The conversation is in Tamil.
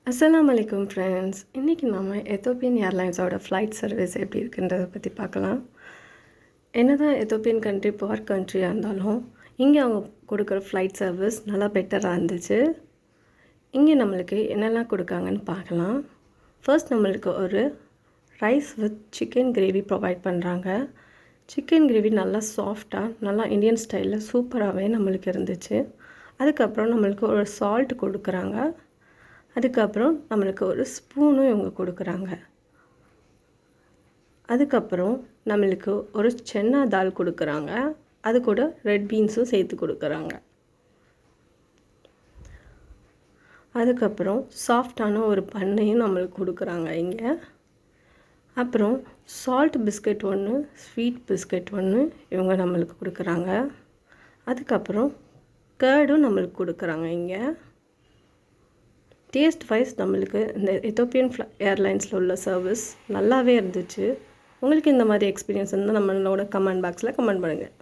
அஸ்ஸலாமு அலைக்கும் ஃப்ரெண்ட்ஸ். இன்றைக்கி நம்ம எத்தோப்பியன் ஏர்லைன்ஸோட ஃப்ளைட் சர்வீஸ் எப்படி இருக்குன்றதை பற்றி பார்க்கலாம். என்னதான் எத்தோப்பியன் கண்ட்ரி புவர் கண்ட்ரியாக இருந்தாலும் இங்கே அவங்க கொடுக்குற ஃப்ளைட் சர்வீஸ் நல்லா பெட்டராக இருந்துச்சு. இங்கே நம்மளுக்கு என்னெல்லாம் கொடுக்காங்கன்னு பார்க்கலாம். ஃபர்ஸ்ட் நம்மளுக்கு ஒரு rice with chicken gravy provide பண்ணுறாங்க. சிக்கன் கிரேவி நல்லா சாஃப்டாக நல்லா இந்தியன் ஸ்டைலில் சூப்பராகவே நம்மளுக்கு இருந்துச்சு. அதுக்கப்புறம் நம்மளுக்கு ஒரு சால்ட் கொடுக்குறாங்க. அதுக்கப்புறம் நம்மளுக்கு ஒரு ஸ்பூனும் இவங்க கொடுக்குறாங்க. அதுக்கப்புறம் நம்மளுக்கு ஒரு சென்னா தால் கொடுக்குறாங்க. அது கூட ரெட் பீன்ஸும் சேர்த்து கொடுக்குறாங்க. அதுக்கப்புறம் சாஃப்டான ஒரு பண்ணையும் நம்மளுக்கு கொடுக்குறாங்க இங்கே. அப்புறம் சால்ட் பிஸ்கட் ஒன்று, ஸ்வீட் பிஸ்கட் ஒன்று இவங்க நம்மளுக்கு கொடுக்குறாங்க. அதுக்கப்புறம் கர்டும் நம்மளுக்கு கொடுக்குறாங்க இங்கே. டேஸ்ட் வைஸ் நம்மளுக்கு இந்த எத்தோப்பியன் ஏர்லைன்ஸில் உள்ள சர்வீஸ் நல்லாவே இருந்துச்சு. உங்களுக்கு இந்த மாதிரி எக்ஸ்பீரியன்ஸ் இருந்தால் நம்மளோட கமெண்ட் பாக்ஸில் கமெண்ட் பண்ணுங்கள்.